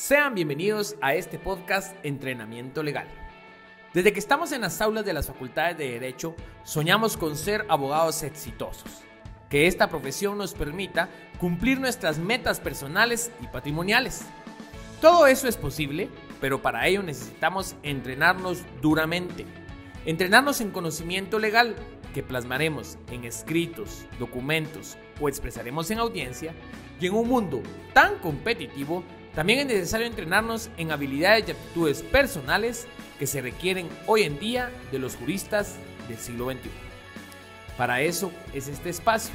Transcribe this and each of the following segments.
Sean bienvenidos a este podcast Entrenamiento Legal. Desde que estamos en las aulas de las facultades de Derecho, soñamos con ser abogados exitosos. Que esta profesión nos permita cumplir nuestras metas personales y patrimoniales. Todo eso es posible, pero para ello necesitamos entrenarnos duramente. Entrenarnos en conocimiento legal, que plasmaremos en escritos, documentos o expresaremos en audiencia. Y en un mundo tan competitivo, también es necesario entrenarnos en habilidades y aptitudes personales que se requieren hoy en día de los juristas del siglo XXI. Para eso es este espacio.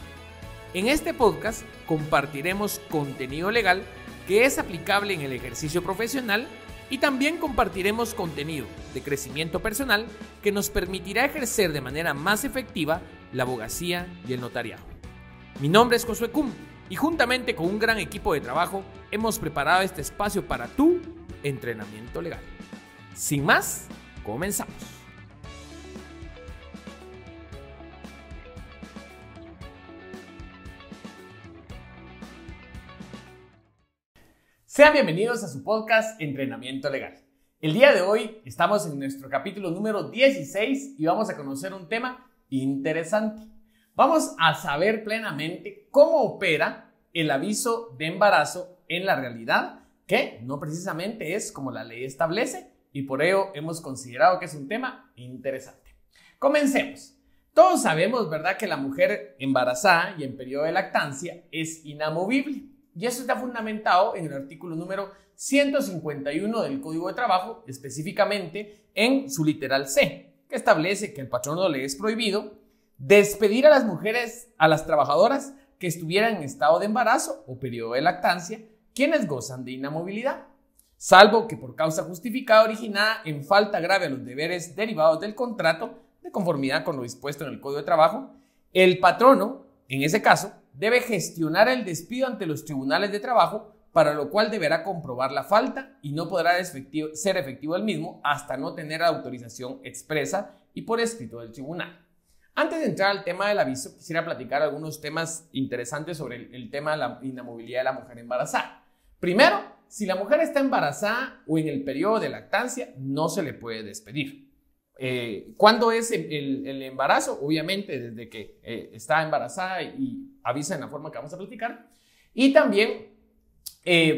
En este podcast compartiremos contenido legal que es aplicable en el ejercicio profesional y también compartiremos contenido de crecimiento personal que nos permitirá ejercer de manera más efectiva la abogacía y el notariado. Mi nombre es Josué Cum y juntamente con un gran equipo de trabajo hemos preparado este espacio para tu entrenamiento legal. Sin más, comenzamos. Sean bienvenidos a su podcast Entrenamiento Legal. El día de hoy estamos en nuestro capítulo número 16 y vamos a conocer un tema interesante. Vamos a saber plenamente cómo opera el aviso de embarazo en la realidad, que no precisamente es como la ley establece y por ello hemos considerado que es un tema interesante. Comencemos. Todos sabemos, ¿verdad?, que la mujer embarazada y en periodo de lactancia es inamovible. Y eso está fundamentado en el artículo número 151 del Código de Trabajo, específicamente en su literal C, que establece que al patrono le es prohibido despedir a las mujeres, a las trabajadoras que estuvieran en estado de embarazo o periodo de lactancia, quienes gozan de inamovilidad, salvo que por causa justificada originada en falta grave a los deberes derivados del contrato, de conformidad con lo dispuesto en el Código de Trabajo, el patrono, en ese caso, debe gestionar el despido ante los tribunales de trabajo, para lo cual deberá comprobar la falta y no podrá ser efectivo el mismo hasta no tener autorización expresa y por escrito del tribunal. Antes de entrar al tema del aviso, quisiera platicar algunos temas interesantes sobre el tema de la inamovilidad de la mujer embarazada. Primero, si la mujer está embarazada o en el periodo de lactancia, no se le puede despedir. ¿Cuándo es el embarazo? Obviamente desde que está embarazada y avisa en la forma que vamos a platicar. Y también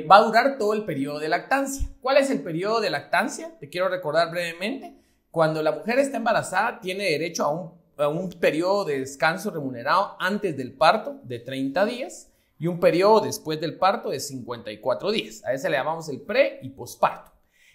va a durar todo el periodo de lactancia. ¿Cuál es el periodo de lactancia? Te quiero recordar brevemente. Cuando la mujer está embarazada, tiene derecho a un periodo de descanso remunerado antes del parto de 30 días y un periodo después del parto de 54 días. A ese le llamamos el pre y posparto.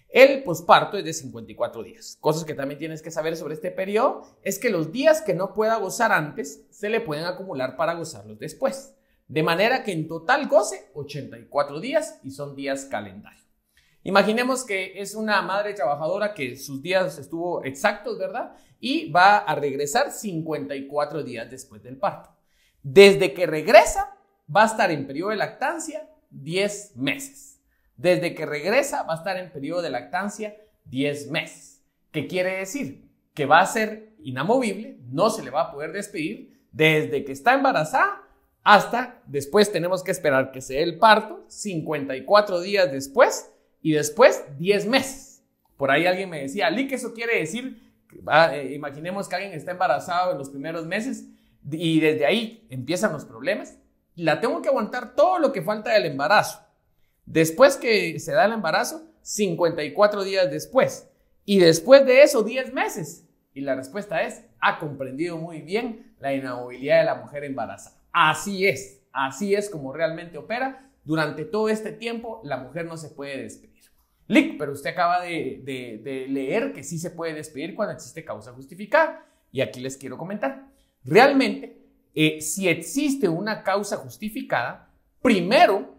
El posparto es de 54 días. Cosas que también tienes que saber sobre este periodo es que los días que no pueda gozar antes se le pueden acumular para gozarlos después. De manera que en total goce 84 días y son días calendario. Imaginemos que es una madre trabajadora que sus días estuvo exactos, ¿verdad? Y va a regresar 54 días después del parto. Desde que regresa va a estar en periodo de lactancia 10 meses. Desde que regresa va a estar en periodo de lactancia 10 meses. ¿Qué quiere decir? Que va a ser inamovible, no se le va a poder despedir desde que está embarazada hasta después tenemos que esperar que se dé el parto, 54 días después y después 10 meses. Por ahí alguien me decía, Lick, eso quiere decir, imaginemos que alguien está embarazado en los primeros meses y desde ahí empiezan los problemas. La tengo que aguantar todo lo que falta del embarazo. Después que se da el embarazo, 54 días después. Y después de eso, 10 meses. Y la respuesta es, ha comprendido muy bien la inamovilidad de la mujer embarazada. Así es como realmente opera. Durante todo este tiempo, la mujer no se puede despedir. Lick, pero usted acaba de leer que sí se puede despedir cuando existe causa justificada. Y aquí les quiero comentar. Realmente, si existe una causa justificada, primero,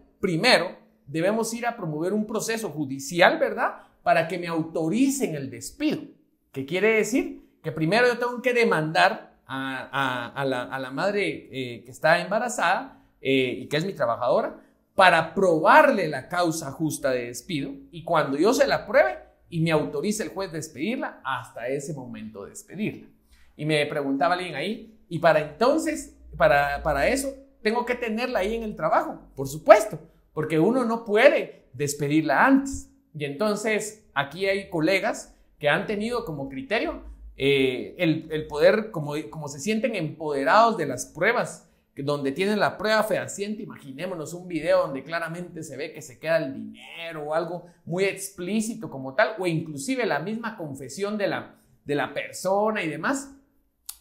debemos ir a promover un proceso judicial, ¿verdad?, para que me autoricen el despido. ¿Qué quiere decir? Que primero yo tengo que demandar a la madre que está embarazada y que es mi trabajadora para probarle la causa justa de despido y cuando yo se la pruebe y me autorice el juez despedirla, hasta ese momento despedirla. Y me preguntaba alguien ahí, y para entonces, para eso, tengo que tenerla ahí en el trabajo, por supuesto. porque uno no puede despedirla antes. Y entonces aquí hay colegas que han tenido como criterio el poder, como se sienten empoderados de las pruebas, donde tienen la prueba fehaciente. Imaginémonos un video donde claramente se ve que se queda el dinero o algo muy explícito como tal, o inclusive la misma confesión de la persona y demás.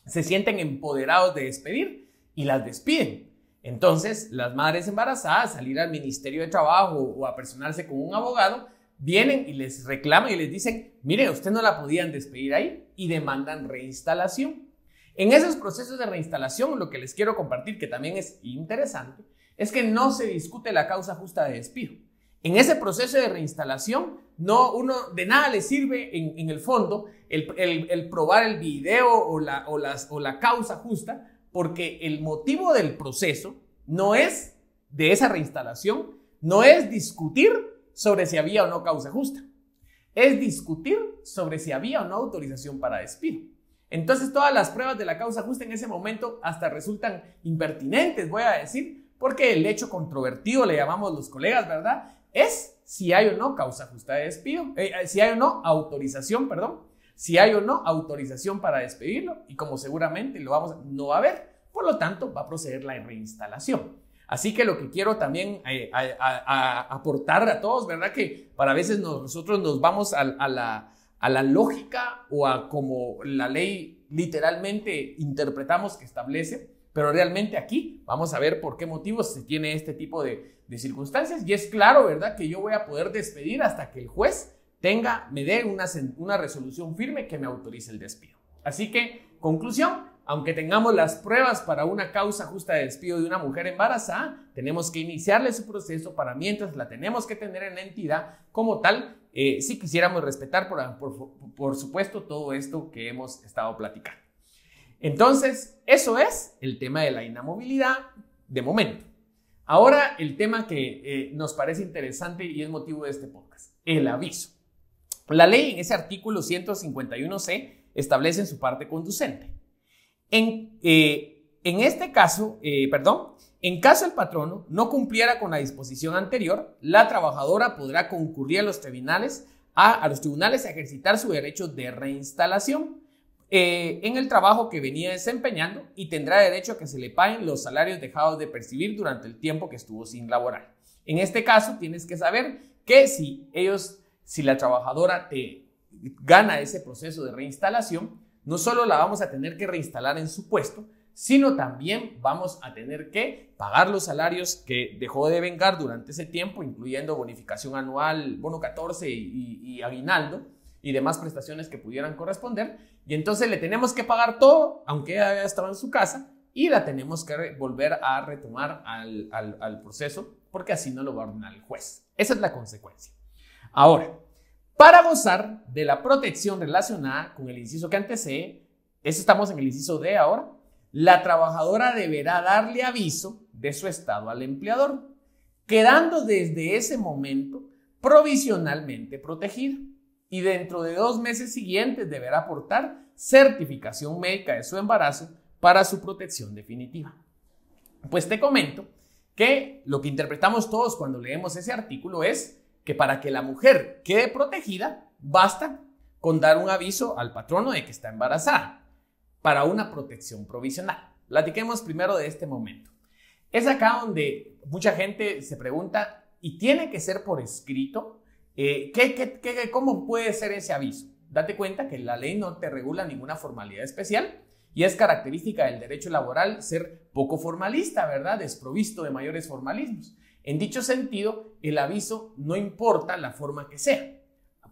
Se sienten empoderados de despedir y las despiden. Entonces, las madres embarazadas, salir al Ministerio de Trabajo o a personarse con un abogado, vienen y les reclaman y les dicen: mire, usted no la podían despedir ahí, y demandan reinstalación. En esos procesos de reinstalación, lo que les quiero compartir, que también es interesante, es que no se discute la causa justa de despido. En ese proceso de reinstalación, de nada le sirve en el fondo el probar el video o la causa justa, porque el motivo del proceso no es de esa reinstalación, no es discutir sobre si había o no causa justa, es discutir sobre si había o no autorización para despido. Entonces todas las pruebas de la causa justa en ese momento hasta resultan impertinentes, voy a decir, porque el hecho controvertido, le llamamos los colegas, ¿verdad?, es si hay o no causa justa de despido, si hay o no autorización, si hay o no autorización para despedirlo, y como seguramente no va a haber, por lo tanto va a proceder la reinstalación. Así que lo que quiero también aportar a todos, ¿verdad?, que para veces nosotros nos vamos a la lógica o a como la ley literalmente interpretamos que establece, pero realmente aquí vamos a ver por qué motivos se tiene este tipo de circunstancias, y es claro, ¿verdad?, que yo voy a poder despedir hasta que el juez me dé una resolución firme que me autorice el despido. Así que, conclusión: aunque tengamos las pruebas para una causa justa de despido de una mujer embarazada, tenemos que iniciarle su proceso para mientras la tenemos que tener en la entidad como tal, si quisiéramos respetar, por supuesto, todo esto que hemos estado platicando. Entonces, eso es el tema de la inamovilidad de momento. Ahora, el tema que nos parece interesante y es motivo de este podcast: el aviso. La ley en ese artículo 151C establece en su parte conducente. En caso el patrono no cumpliera con la disposición anterior, la trabajadora podrá concurrir a los tribunales a ejercitar su derecho de reinstalación en el trabajo que venía desempeñando, y tendrá derecho a que se le paguen los salarios dejados de percibir durante el tiempo que estuvo sin laborar. En este caso, tienes que saber que si la trabajadora te gana ese proceso de reinstalación, no solo la vamos a tener que reinstalar en su puesto, sino también vamos a tener que pagar los salarios que dejó de vengar durante ese tiempo, incluyendo bonificación anual, bono 14 y aguinaldo y demás prestaciones que pudieran corresponder. Y entonces le tenemos que pagar todo, aunque ella ya estaba en su casa, y la tenemos que volver a retomar al proceso, porque así no lo va a ordenar el juez. Esa es la consecuencia. Ahora, para gozar de la protección relacionada con el inciso que antecede, estamos en el inciso D ahora, la trabajadora deberá darle aviso de su estado al empleador, quedando desde ese momento provisionalmente protegida, y dentro de 2 meses siguientes deberá aportar certificación médica de su embarazo para su protección definitiva. Pues te comento que lo que interpretamos todos cuando leemos ese artículo es que para que la mujer quede protegida, basta con dar un aviso al patrono de que está embarazada para una protección provisional. Platiquemos primero de este momento. Es acá donde mucha gente se pregunta: ¿y tiene que ser por escrito? ¿Cómo puede ser ese aviso? Date cuenta que la ley no te regula ninguna formalidad especial, y es característica del derecho laboral ser poco formalista, ¿verdad?, desprovisto de mayores formalismos. En dicho sentido, el aviso no importa la forma que sea.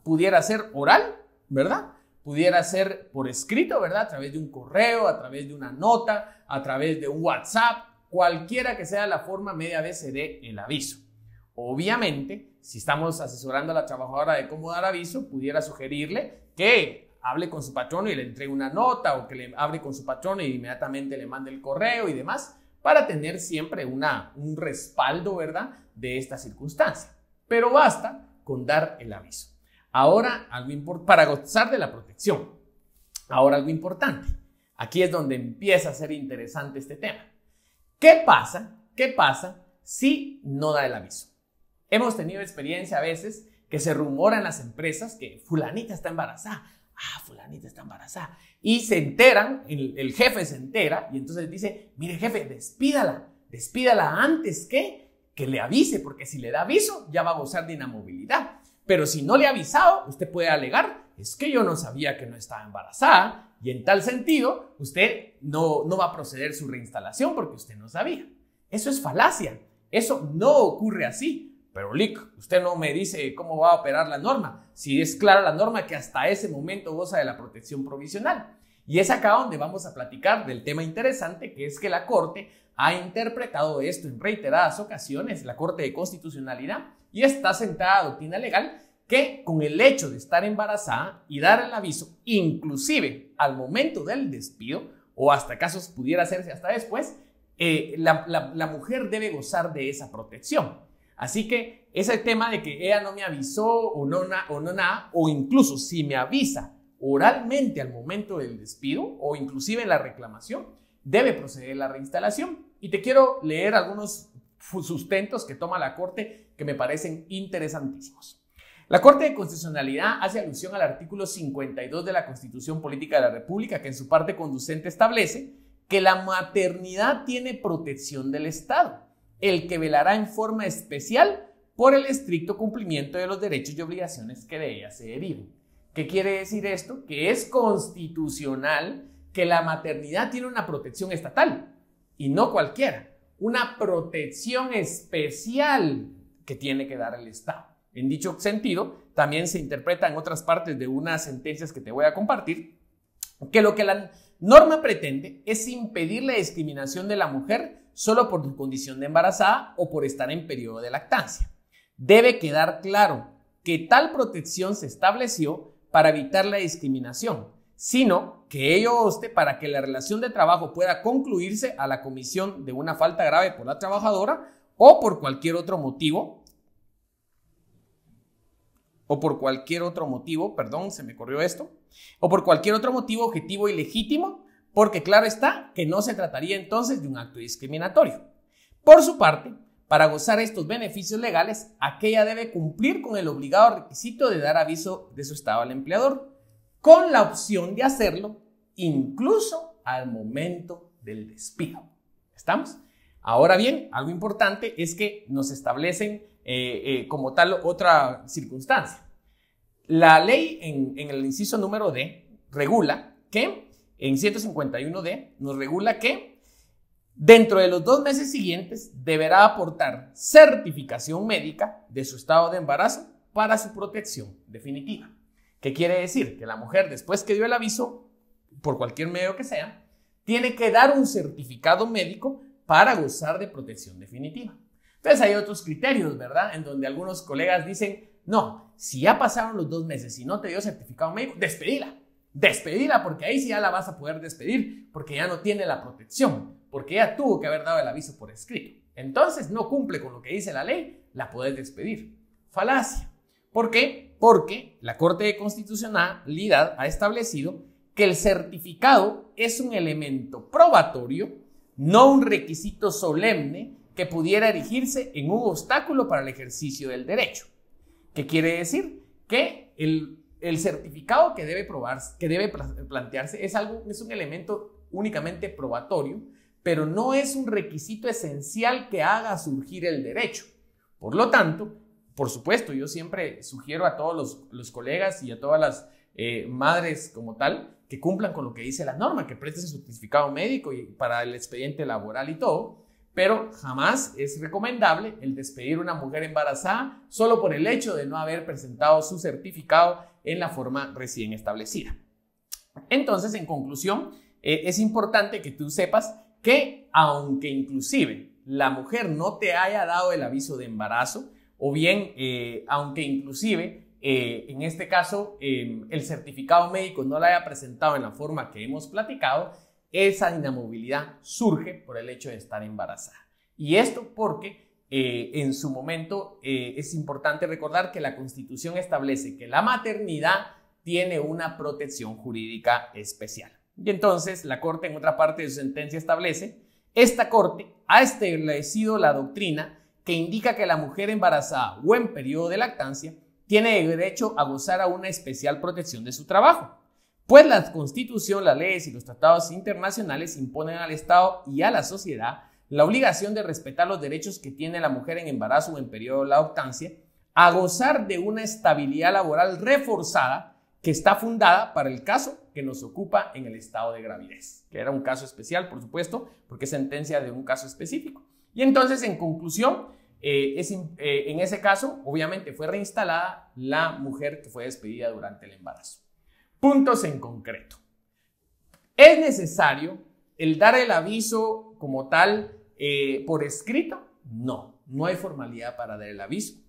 Pudiera ser oral, ¿verdad? Pudiera ser por escrito, ¿verdad?, a través de un correo, a través de una nota, a través de un WhatsApp, cualquiera que sea la forma media vez se dé el aviso. Obviamente, si estamos asesorando a la trabajadora de cómo dar aviso, pudiera sugerirle que hable con su patrono y le entregue una nota, o que le hable con su patrono y inmediatamente le mande el correo y demás, para tener siempre un respaldo, ¿verdad?, de esta circunstancia. Pero basta con dar el aviso. Ahora, para gozar de la protección. Ahora, algo importante. Aquí es donde empieza a ser interesante este tema. ¿Qué pasa si no da el aviso? Hemos tenido experiencia a veces que se rumora en las empresas que fulanita está embarazada. Fulanita está embarazada. Y se enteran, el jefe se entera y entonces dice, mire jefe, despídala antes que le avise, porque si le da aviso ya va a gozar de inamovilidad. Pero si no le ha avisado, usted puede alegar, es que yo no sabía que no estaba embarazada y en tal sentido usted no va a proceder su reinstalación porque usted no sabía. Eso es falacia, eso no ocurre así. Pero Lick, usted no me dice cómo va a operar la norma, si es clara la norma que hasta ese momento goza de la protección provisional. Y es acá donde vamos a platicar del tema interesante, que es que la Corte ha interpretado esto en reiteradas ocasiones, la Corte de Constitucionalidad, y está sentada a doctrina legal que con el hecho de estar embarazada y dar el aviso, inclusive al momento del despido, o hasta casos pudiera hacerse hasta después, la mujer debe gozar de esa protección. Así que ese tema de que ella no me avisó o no nada, o incluso si me avisa oralmente al momento del despido o inclusive en la reclamación, debe proceder la reinstalación. Y te quiero leer algunos sustentos que toma la Corte que me parecen interesantísimos. La Corte de Constitucionalidad hace alusión al artículo 52 de la Constitución Política de la República, que en su parte conducente establece que la maternidad tiene protección del Estado, el que velará en forma especial por el estricto cumplimiento de los derechos y obligaciones que de ella se deriven. ¿Qué quiere decir esto? Que es constitucional que la maternidad tiene una protección estatal y no cualquiera, una protección especial que tiene que dar el Estado. En dicho sentido, también se interpreta en otras partes de unas sentencias que te voy a compartir, que lo que la norma pretende es impedir la discriminación de la mujer solo por su condición de embarazada o por estar en periodo de lactancia. Debe quedar claro que tal protección se estableció para evitar la discriminación, sino que ello obste para que la relación de trabajo pueda concluirse a la comisión de una falta grave por la trabajadora o por cualquier otro motivo, o por cualquier otro motivo objetivo y legítimo, porque claro está que no se trataría entonces de un acto discriminatorio. Por su parte, para gozar estos beneficios legales, aquella debe cumplir con el obligado requisito de dar aviso de su estado al empleador, con la opción de hacerlo incluso al momento del despido. ¿Estamos? Ahora bien, algo importante es que nos establecen como tal otra circunstancia. La ley en el inciso número D regula que, en 151D, nos regula que dentro de los 2 meses siguientes deberá aportar certificación médica de su estado de embarazo para su protección definitiva. ¿Qué quiere decir? Que la mujer, después que dio el aviso, por cualquier medio que sea, tiene que dar un certificado médico para gozar de protección definitiva. Entonces hay otros criterios, ¿verdad? En donde algunos colegas dicen, no, si ya pasaron los 2 meses y no te dio certificado médico, despedila, porque ahí sí ya la vas a poder despedir, porque ya no tiene la protección, porque ya tuvo que haber dado el aviso por escrito. Entonces no cumple con lo que dice la ley, la podés despedir. Falacia. ¿Por qué? Porque la Corte de Constitucionalidad ha establecido que el certificado es un elemento probatorio, no un requisito solemne que pudiera erigirse en un obstáculo para el ejercicio del derecho. ¿Qué quiere decir? Que el certificado que debe plantearse es un elemento únicamente probatorio, pero no es un requisito esencial que haga surgir el derecho. Por lo tanto, por supuesto, yo siempre sugiero a todos los colegas y a todas las madres como tal que cumplan con lo que dice la norma, que presten su certificado médico y para el expediente laboral y todo, pero jamás es recomendable el despedir a una mujer embarazada solo por el hecho de no haber presentado su certificado en la forma recién establecida. Entonces, en conclusión, es importante que tú sepas que aunque inclusive la mujer no te haya dado el aviso de embarazo, o bien aunque inclusive en este caso el certificado médico no lo haya presentado en la forma que hemos platicado, esa inamovilidad surge por el hecho de estar embarazada. Y esto porque en su momento es importante recordar que la Constitución establece que la maternidad tiene una protección jurídica especial. Y entonces la Corte en otra parte de su sentencia establece, esta Corte ha establecido la doctrina que indica que la mujer embarazada o en periodo de lactancia tiene derecho a gozar a una especial protección de su trabajo, pues la Constitución, las leyes y los tratados internacionales imponen al Estado y a la sociedad la obligación de respetar los derechos que tiene la mujer en embarazo o en periodo de lactancia a gozar de una estabilidad laboral reforzada que está fundada para el caso que nos ocupa en el estado de gravidez, que era un caso especial, por supuesto, porque es sentencia de un caso específico. Y entonces, en conclusión, en ese caso, obviamente fue reinstalada la mujer que fue despedida durante el embarazo. Puntos en concreto. ¿Es necesario el dar el aviso como tal por escrito? No, no hay formalidad para dar el aviso.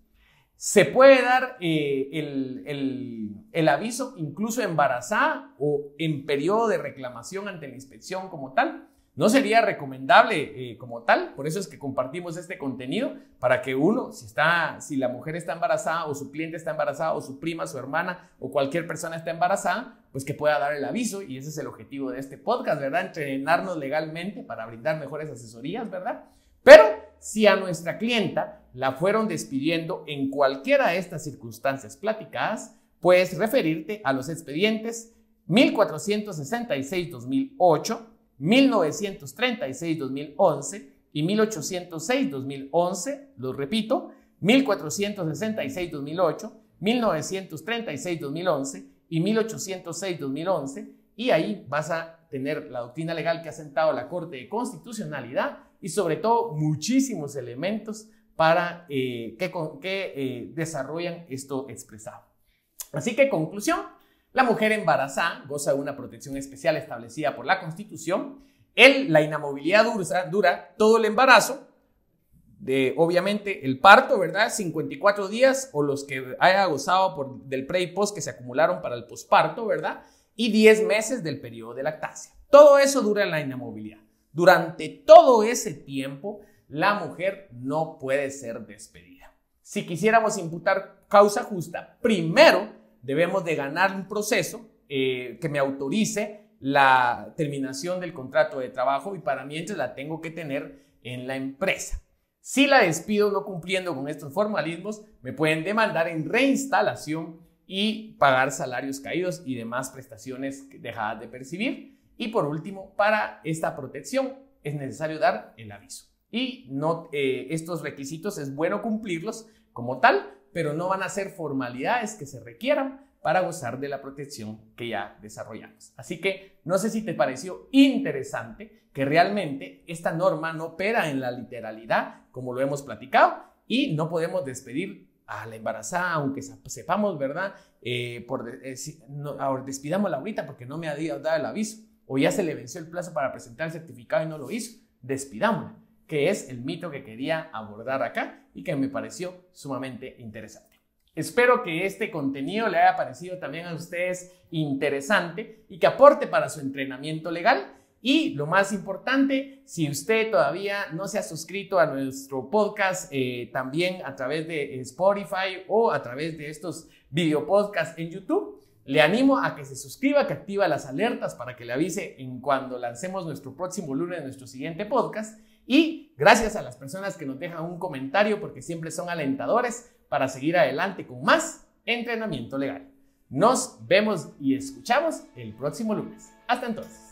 Se puede dar el aviso incluso embarazada o en periodo de reclamación ante la inspección como tal. No sería recomendable como tal, por eso es que compartimos este contenido para que uno, si la mujer está embarazada o su cliente está embarazada o su prima, su hermana o cualquier persona está embarazada, pues que pueda dar el aviso, y ese es el objetivo de este podcast, ¿verdad? Entrenarnos legalmente para brindar mejores asesorías, ¿verdad? Pero si a nuestra clienta la fueron despidiendo en cualquiera de estas circunstancias platicadas, puedes referirte a los expedientes 1466-2008, 1936-2011 y 1806-2011, los repito, 1466-2008, 1936-2011 y 1806-2011, y ahí vas a tener la doctrina legal que ha sentado la Corte de Constitucionalidad y sobre todo muchísimos elementos para que desarrollan esto expresado. Así que, conclusión, la mujer embarazada goza de una protección especial establecida por la Constitución. La inamovilidad dura todo el embarazo, obviamente el parto, ¿verdad? 54 días o los que haya gozado del pre y post que se acumularon para el posparto, ¿verdad? Y 10 meses del periodo de lactancia. Todo eso dura la inamovilidad. Durante todo ese tiempo, la mujer no puede ser despedida. Si quisiéramos imputar causa justa, primero debemos de ganar un proceso que me autorice la terminación del contrato de trabajo, y para mientras la tengo que tener en la empresa. Si la despido no cumpliendo con estos formalismos, me pueden demandar en reinstalación y pagar salarios caídos y demás prestaciones dejadas de percibir. Y por último, para esta protección es necesario dar el aviso. Y estos requisitos es bueno cumplirlos como tal, pero no van a ser formalidades que se requieran para gozar de la protección que ya desarrollamos. Así que no sé si te pareció interesante que realmente esta norma no opera en la literalidad como lo hemos platicado, y no podemos despedir a la embarazada aunque sepamos, ¿verdad? Despidámosla ahorita porque no me ha dado el aviso, o ya se le venció el plazo para presentar el certificado y no lo hizo. Despidámosla, que es el mito que quería abordar acá y que me pareció sumamente interesante. Espero que este contenido le haya parecido también a ustedes interesante y que aporte para su entrenamiento legal. Y lo más importante, si usted todavía no se ha suscrito a nuestro podcast, también a través de Spotify o a través de estos video podcasts en YouTube, le animo a que se suscriba, que activa las alertas para que le avise en cuando lancemos nuestro próximo lunes, nuestro siguiente podcast. Y gracias a las personas que nos dejan un comentario, porque siempre son alentadores para seguir adelante con más entrenamiento legal. Nos vemos y escuchamos el próximo lunes. Hasta entonces.